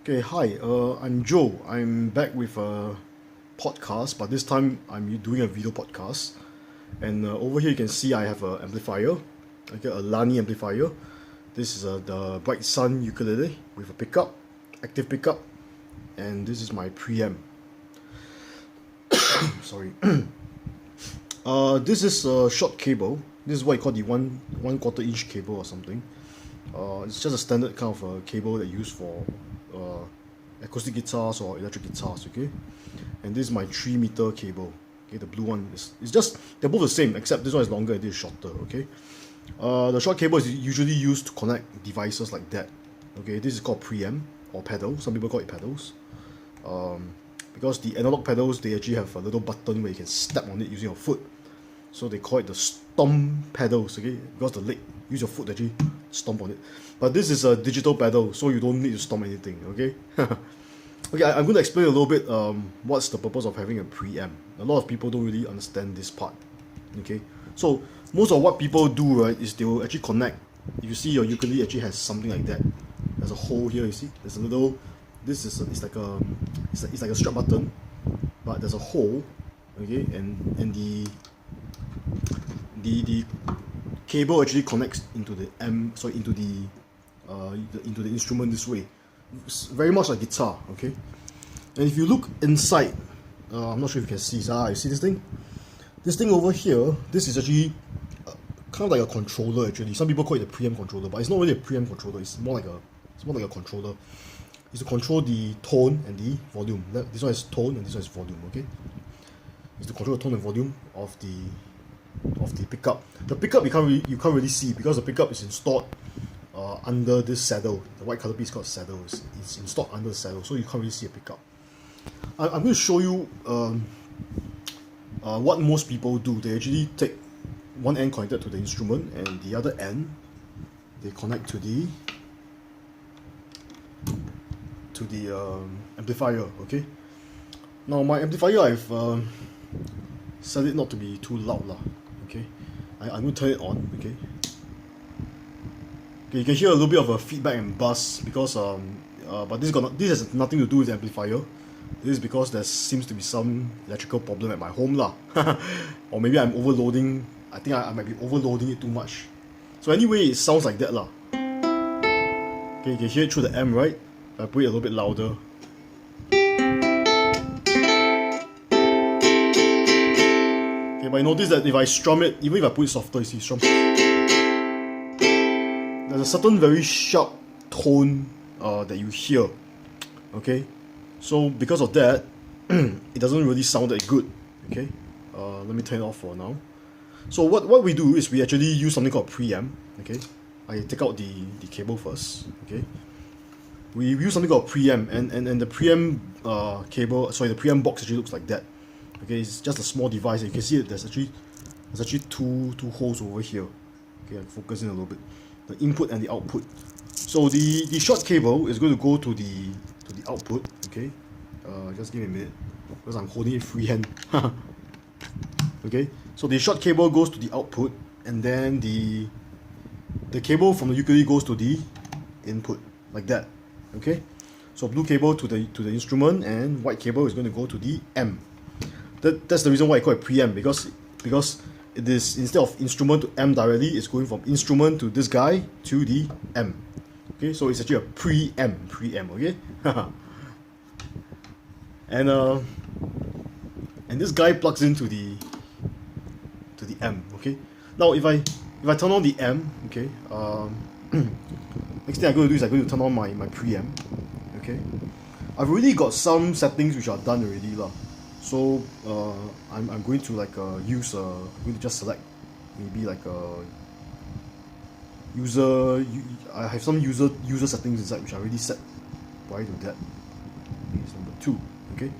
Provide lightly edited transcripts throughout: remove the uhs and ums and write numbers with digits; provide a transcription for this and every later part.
Okay, hi, I'm Joe. I'm back with a podcast, but this time I'm doing a video podcast. And over here you can see I have an amplifier. I got a Lani amplifier. This is the BrightSun ukulele with a pickup, active pickup, and this is my preamp. Sorry. This is a short cable. This is what you call the one quarter inch cable or something. It's just a standard kind of cable that you use for acoustic guitars or electric guitars, okay? And this is my 3-meter cable. Okay, the blue one is just, they're both the same except this one is longer and this is shorter, okay? The short cable is usually used to connect devices like that. Okay, this is called preamp or pedal. Some people call it pedals. Because the analog pedals, they actually have a little button where you can step on it using your foot. So they call it the stomp pedals, okay? Because the leg, use your foot to actually stomp on it. But this is a digital pedal, so you don't need to stomp anything, okay? Okay, I'm going to explain a little bit what's the purpose of having a preamp. A lot of people don't really understand this part, okay? So most of what people do, right, is they will actually connect. If you see your ukulele actually has something like that. There's a hole here, you see? There's a little, this is it's like a strap button, but there's a hole, okay? And the cable actually connects into the into the instrument this way. It's very much like guitar, okay? And if you look inside, I'm not sure if you can see. You see this thing? This thing over here, this is actually kind of like a controller. Actually, some people call it a preamp controller, but it's not really a preamp controller. It's more like a controller. It's to control the tone and the volume. This one is tone and this one is volume. Okay, it's to control the tone and volume of the pickup. The pickup you can't really see because the pickup is installed under this saddle. The white color piece called saddle. It's installed under the saddle, so you can't really see a pickup. I'm going to show you what most people do. They actually take one end connected to the instrument and the other end they connect to the amplifier. Okay. Now my amplifier, I've set it not to be too loud lah. Okay, I'm going to turn it on. Okay. Okay, you can hear a little bit of a feedback and buzz because but this has nothing to do with the amplifier. This is because there seems to be some electrical problem at my home lah. Or maybe I'm overloading. I think I might be overloading it too much. So anyway, it sounds like that lah. Okay, you can hear it through the amp, right? If I put it a little bit louder. Okay, but you notice that if I strum it, even if I put it softer, you see strum. There's a certain very sharp tone that you hear. Okay, so because of that, it doesn't really sound that good. Okay, let me turn it off for now. So what we do is we actually use something called preamp. Okay, I take out the cable first. Okay, we use something called preamp, and the preamp cable, sorry, the preamp box actually looks like that. Okay, it's just a small device. You can see it. There's actually two holes over here. Okay, I'm focusing a little bit. The input and the output. So the short cable is going to go to the output. Okay, just give me a minute because I'm holding it freehand. Okay, so the short cable goes to the output, and then the cable from the ukulele goes to the input, like that. Okay, so blue cable to the instrument, and white cable is going to go to the amp. That's the reason why I call it preamp, because it is, instead of instrument to amp directly, it's going from instrument to this guy to the amp. Okay, so it's actually a preamp. Okay, and this guy plugs into the amp. Okay, now if I turn on the amp, okay, next thing I'm going to do is I'm going to turn on my preamp. Okay, I've already got some settings which are done already lah. So I'm going to I'm going to just select maybe like a user. I have some user settings inside which I already set prior to that. I think it's number 2. Okay,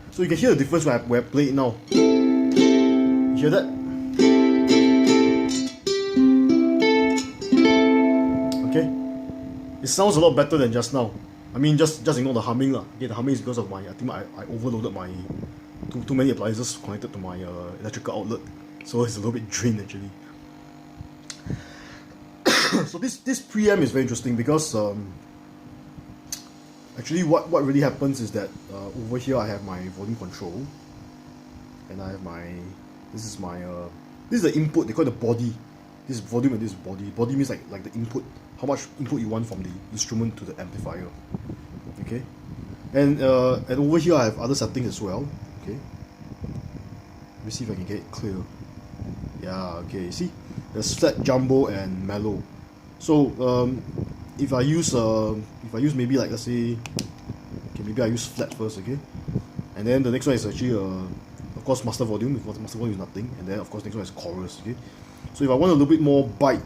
so you can hear the difference where I play it now. You hear that? Okay, it sounds a lot better than just now. I mean, just ignore the humming lah. Okay, the humming is because of I think I overloaded my too many appliances connected to my electrical outlet, so it's a little bit drained actually. So this preamp is very interesting because actually what really happens is that over here I have my volume control, and I have my, this is the input. They call it the body. This is volume and this is body. Body means like the input, how much input you want from the instrument to the amplifier. Okay, and over here I have other settings as well. Okay, let me see if I can get it clear. Yeah, okay, see, there's flat, jumbo, and mellow. So if I use maybe, like, let's say, okay, maybe I use flat first, okay, and then the next one is actually of course master volume. Because master volume is nothing, and then of course next one is chorus. Okay, so if I want a little bit more bite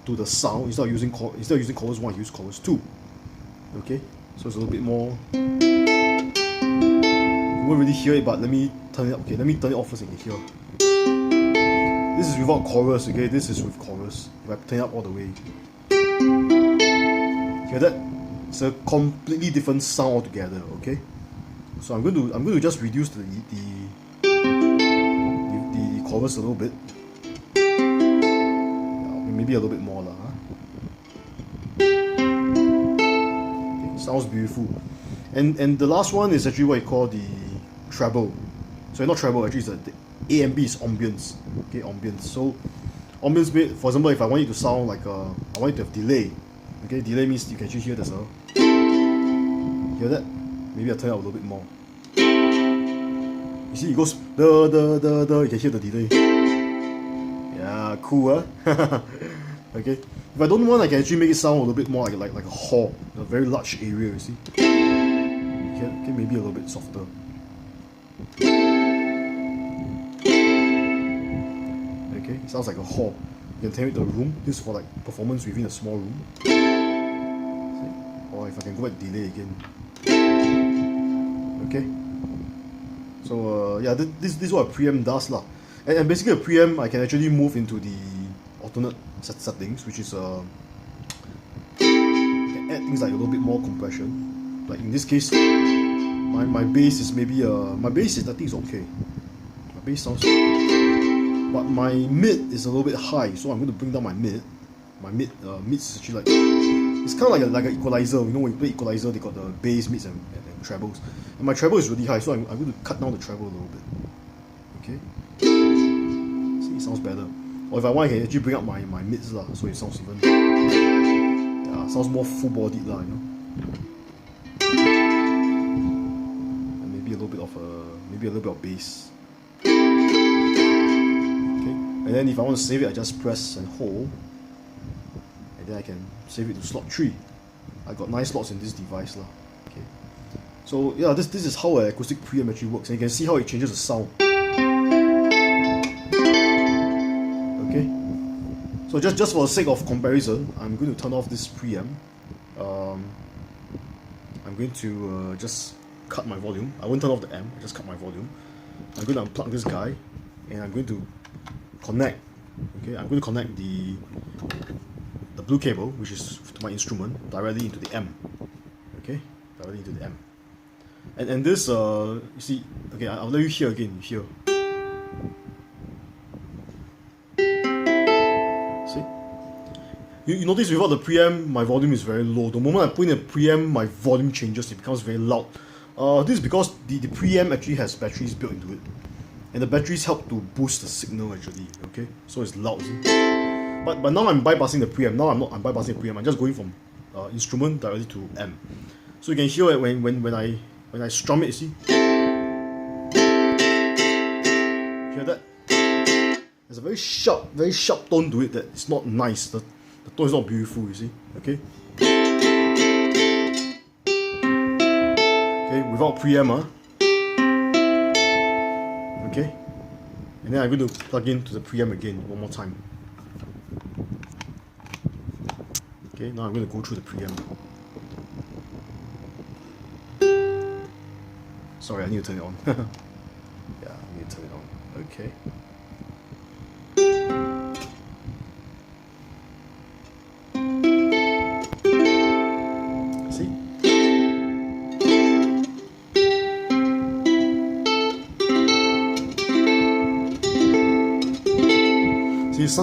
to the sound, instead of using chorus 1, I use chorus 2. Okay, so it's a little bit more. You won't really hear it, but let me turn it up. Okay, let me turn it off first and you can hear. This is without chorus, okay? This is with chorus. If I turn it up all the way. Hear that? It's a completely different sound altogether, okay? So I'm going to just reduce the chorus a little bit. Maybe a little bit more, huh? Okay, sounds beautiful. And the last one is actually what you call the treble. So not treble, actually it's the A and B is ambience. Okay, ambience. So ambience, for example, if I want it to sound like I want it to have delay. Okay, delay means you can actually hear this. Hear that? Maybe I'll turn it up a little bit more. You see, it goes the. You can hear the delay. Yeah, cool, huh? Okay. If I don't want, I can actually make it sound a little bit more like a hall, a very large area. You see? Okay, maybe a little bit softer. Okay, it sounds like a hall. You can turn it to a room. This is for like performance within a small room. See? Or if I can go back delay again. Okay. So yeah, this is what a preamp does lah. And basically a preamp, I can actually move into the alternate settings, which is you can add things like a little bit more compression. Like in this case, my bass is maybe my bass is, I think, is okay. My bass sounds, but my mid is a little bit high, so I'm going to bring down my mid. My mid is actually like, it's kind of like an equalizer. You know, when you play equalizer, they got the bass, mids, and trebles. And my treble is really high, so I'm going to cut down the treble a little bit. Okay, see, it sounds better. Or if I want, I can actually bring up my mids lah, so it sounds even, yeah, sounds more full bodied lah, you know. And maybe a little bit of bass. Okay, and then if I want to save it, I just press and hold, and then I can save it to slot 3. I got 9 slots in this device lah. Okay, so yeah, this is how an acoustic preamp actually works, and you can see how it changes the sound. Okay, so just for the sake of comparison, I'm going to turn off this preamp. I'm going to just cut my volume. I won't turn off the amp, I just cut my volume. I'm going to unplug this guy, and I'm going to connect. Okay, I'm going to connect the blue cable, which is to my instrument, directly into the amp. Okay, directly into the amp. And this you see, okay, I'll let you hear again. Hear. See? You notice without the preamp, my volume is very low. The moment I put in a preamp, my volume changes. It becomes very loud. This is because the preamp actually has batteries built into it, and the batteries help to boost the signal actually. Okay, so it's loud. See? But now I'm bypassing the preamp. Now I'm bypassing the preamp. I'm just going from instrument directly to amp. So you can hear it when I strum it. You see? Hear that? There's a very sharp tone to it that it's not nice. The tone is not beautiful. You see? Okay. Okay, without preamp, okay, and then I'm going to plug into the preamp again one more time. Okay, now I'm going to go through the preamp. Sorry, I need to turn it on. Yeah, I need to turn it on. Okay.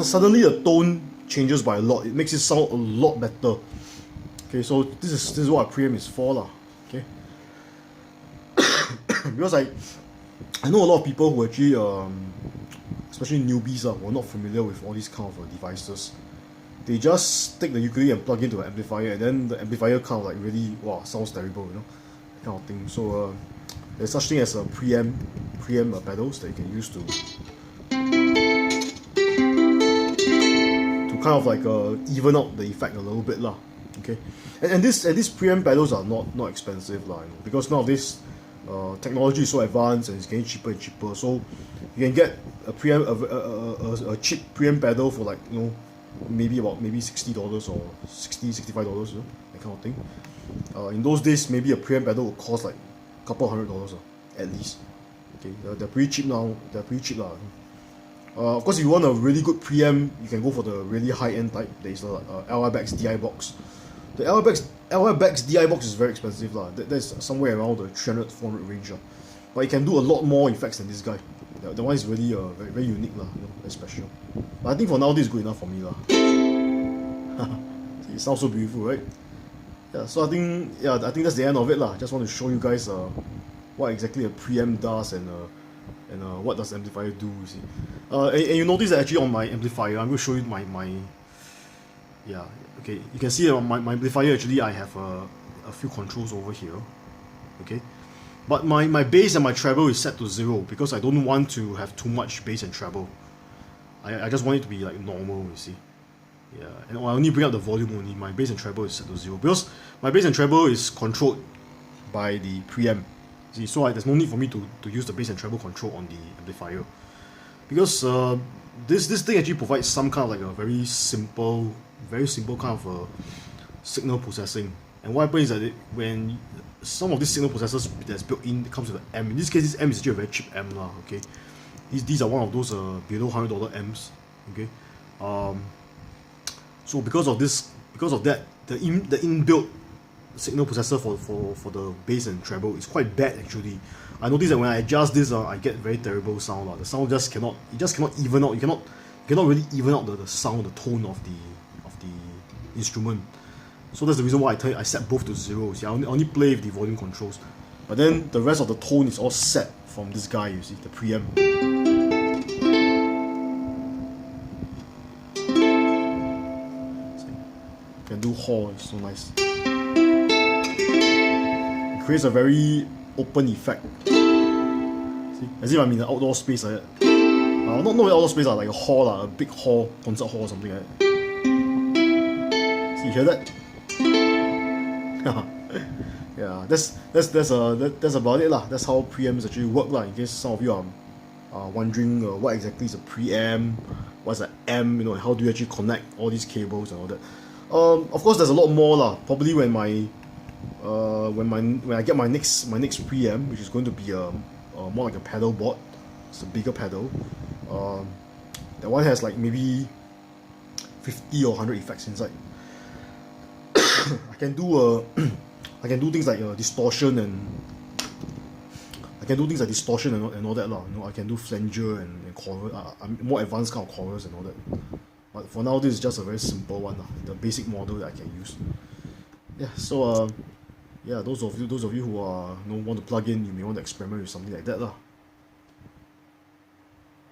Suddenly the tone changes by a lot. It makes it sound a lot better. Okay, so this is what a preamp is for lah. Okay. Because I know a lot of people who actually especially newbies who are not familiar with all these kind of devices. They just take the ukulele and plug into an amplifier, and then the amplifier kind of like really sounds terrible, you know, that kind of thing. So there's such thing as a preamp pedals that you can use to kind of like even out the effect a little bit lah. Okay, and these preamp pedals are not expensive lah, you know, because nowadays technology is so advanced and it's getting cheaper and cheaper. So you can get a cheap preamp pedal for like, you know, maybe $60 or $65, you know, that kind of thing. In those days, maybe a preamp pedal would cost like a couple $100 at least. Okay, they're pretty cheap now. They're pretty cheap lah. Of course, if you want a really good preamp, you can go for the really high-end type. There is the LIBEX DI box. The LIBEX DI box is very expensive lah. That's somewhere around the 300-400 range lah. But it can do a lot more effects than this guy. The one is really very, very unique lah, you know, very special. But I think for now this is good enough for me lah. It sounds so beautiful, right? Yeah. So I think that's the end of it lah. Just want to show you guys what exactly a preamp does and what does amplifier do. You see, and you notice that actually on my amplifier, I'm going to show you my yeah. Okay, you can see on my amplifier actually I have a few controls over here. Okay. But my bass and my treble is set to 0 because I don't want to have too much bass and treble. I just want it to be like normal, you see. Yeah, and I only bring up the volume only. My bass and treble is set to 0 because my bass and treble is controlled by the preamp. See, so there's no need for me to use the bass and treble control on the amplifier because this thing actually provides some kind of like a very simple kind of signal processing. And what happens is that when some of these signal processors that's built in, it comes with an amp. In this case, this amp is actually a very cheap amp lah. Okay, these are one of those below $100 amps. Okay, so because of that, the inbuilt signal processor for the bass and treble is quite bad actually. I noticed that when I adjust this, I get very terrible sound lah. The sound just cannot even out. You cannot really even out the sound, the tone of the instrument. So that's the reason why I set both to 0. See, I only play with the volume controls, but then the rest of the tone is all set from this guy. You see, the preamp. See, can do hall. It's so nice. It creates a very open effect. See, as if I'm in an outdoor space like that. Not an outdoor space, like a hall, a big hall, concert hall or something like that. See, you hear that? Yeah, that's about it lah. That's how preamps actually work lah. In case some of you are wondering what exactly is a preamp, what's an amp, you know, how do you actually connect all these cables and all that. Of course, there's a lot more lah. Probably when I get my next preamp, which is going to be more like a pedal board. It's a bigger pedal. That one has like maybe 50 or 100 effects inside. I can do things like distortion and all that lah. You know, I can do flanger and chorus, more advanced kind of chorus and all that. But for now, this is just a very simple one lah, the basic model that I can use. Yeah. So yeah, those of you who want to plug in, you may want to experiment with something like that lah.